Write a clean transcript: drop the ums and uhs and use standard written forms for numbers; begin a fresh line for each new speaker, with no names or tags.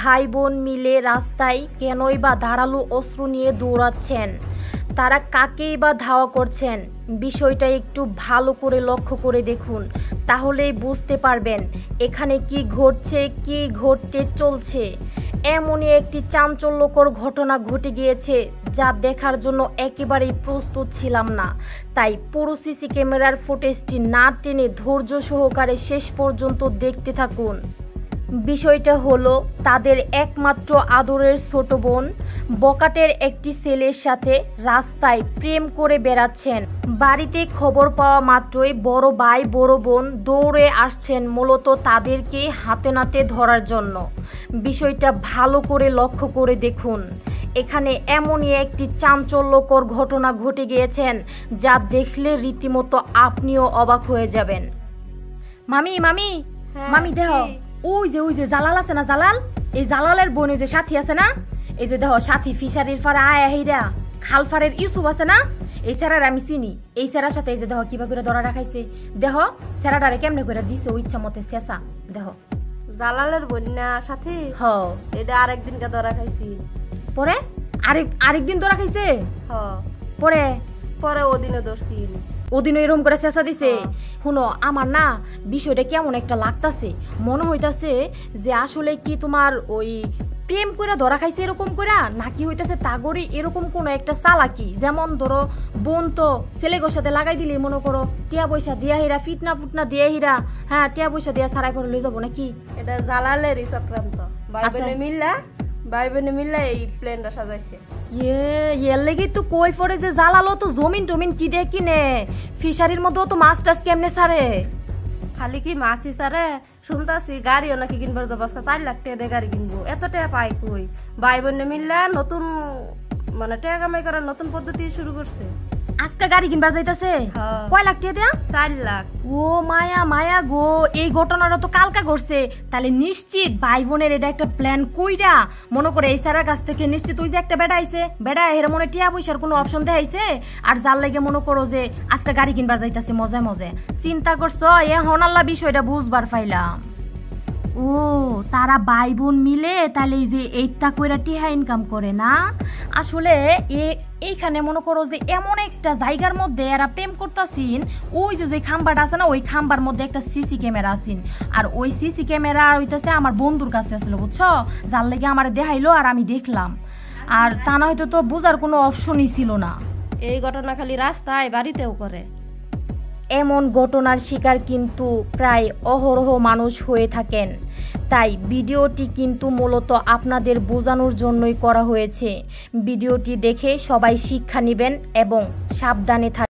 ভাই বোন মিলে রাস্তায় কেনই বা ধারালো অস্ত্র নিয়ে দৌড়াচ্ছেন? তারা কাকেই বা ধাওয়া করছেন? বিষয়টা একটু ভালো করে লক্ষ্য করে দেখুন, তাহলেই বুঝতে পারবেন এখানে কি ঘটছে, কি ঘটতে চলছে। এমনই একটি চাঞ্চল্যকর ঘটনা ঘটে গিয়েছে যা দেখার জন্য একেবারেই প্রস্তুত ছিলাম না। তাই পুরো সিসি ক্যামেরার ফুটেজটি না টেনে ধৈর্য সহকারে শেষ পর্যন্ত দেখতে থাকুন। বিষয়টা হলো, তাদের একমাত্র আদরের ছোট বোন বকাটের একটি ছেলের সাথে রাস্তায় প্রেম করে বেড়াচ্ছেন। বাড়িতে খবর পাওয়া মাত্রই বড় ভাই বড় বোন দৌড়ে আসছেন মূলত তাদেরকে হাতে নাতে ধরার জন্য। বিষয়টা ভালো করে লক্ষ্য করে দেখুন। এখানে এমনই একটি চাঞ্চল্যকর ঘটনা ঘটে গিয়েছেন যা দেখলে রীতিমতো আপনিও অবাক হয়ে যাবেন। মামি মামি মামি দেহ, ওই যে জালাল আছে না, জালাল, এই জালালের বোন যে সাথী আছে না, এই যে দেহ সাথী ফিশারির ফারা আয়া হেইরা খালফারের ইউসুফ আছে না, এই স্যারার আমি চিনি। এই স্যারার সাথে এই যে দেহ কিবা করে ধরা রাখাইছে, দেহ স্যারাটারে কেমনে করে দিছে ও ইচ্ছা মতে শেষা। দেহ
জালালের বোন না সাথে,
হ
এটা আরেকদিনকে ধরা খাইছি।
পরে আরেকদিন ধরা খাইছে,
হ
পরে
পরে ওদিনও ধরছি,
ওদিনও এরকম করে চেঁচা দিছে। শুনো, আমার না বিষয়টা কেমন একটা লাগতাছে, মনে হইতাছে যে আসলে কি তোমার ওই প্রেম করে ধরা খাইছে এরকম করে, নাকি হইতাছে তাগরি এরকম কোন একটা চালাকি। যেমন ধরো বোন তো ছেলেগোর সাথে লাগাই দিলে মনে করো টিয়া পয়সা দিয়া হিরা, ফিটনা ফুটনা দিয়ে হিরা, হ্যাঁ টিয়া পয়সা দিয়া ছাড়াই করে লই যাবো নাকি।
এটা জালালেরই চক্রান্ত, ভাই বোনে মিল্লা এই প্ল্যানটা সাজাইছে।
এর লেগে তো কই পরে যে জালালো তো জমিন টমিন কি দিয়ে কিনে, ফিশারির মধ্যে তো মাছ টাছ কেমনে ছাড়ে?
খালি কি মাছই ছাড়ে, শুনতাছি গাড়িও নাকি কিনবার যাবো, 4 লাখ টাকা দিয়ে গাড়ি কিনবো। এত টাকা পাই কই? ভাই বোনে মিল্লা নতুন মানে টাকা কামাই করার নতুন পদ্ধতি শুরু করছে।
আজকে গাড়ি কিনবার যাইতাছে, কয় লাখ টাকা দেয়া?
4 লাখ।
ও মায়া মায়া গো, এই ঘটনাটা তো কালকা ঘটছে। তাহলে নিশ্চিত ভাই বোনের এটা একটা প্ল্যান কইরা মনে করে এই সারার কাছ থেকে নিশ্চিত ওই যে একটা বেড়া আইছে, বেড়া এর মনে টিয়া পয়সার কোনো অপশন দেখাইছে, আর যার লাগে মনে করো যে আজকে গাড়ি কিনবার যাইতাছে মজা মজা। চিন্তা করছো, এখন আল্লাহ বিষয়টা বুঝবার পাইলাম। ও তারা ভাই বোন মিলে তাহলে এই যে এইটা কইরা টিহা ইনকাম করে না। আসলে এইখানে মনে করো যে এমন একটা জায়গার মধ্যে এরা প্রেম করতেছিন, ওই যে খাম্বাটা আছে না, ওই খাম্বার মধ্যে একটা সিসি ক্যামেরা আছেন, আর ওই সিসি ক্যামেরা হইতেছে আমার বন্ধুর কাছে আসলো, বুঝছো, যার লেগে আমার দেখাইলো আর আমি দেখলাম। আর তা না হয়তো তো বোঝার কোনো অপশনই ছিল না।
এই ঘটনা খালি রাস্তায় বাড়িতেও করে।
এমন ঘটনার শিকার কিন্তু প্রায় অহরহ মানুষ হয়ে থাকেন। তাই ভিডিওটি কিন্তু মূলত আপনাদের বোঝানোর জন্যই করা হয়েছে। ভিডিওটি দেখে সবাই শিক্ষা নেবেন এবং সাবধানে থাকবেন।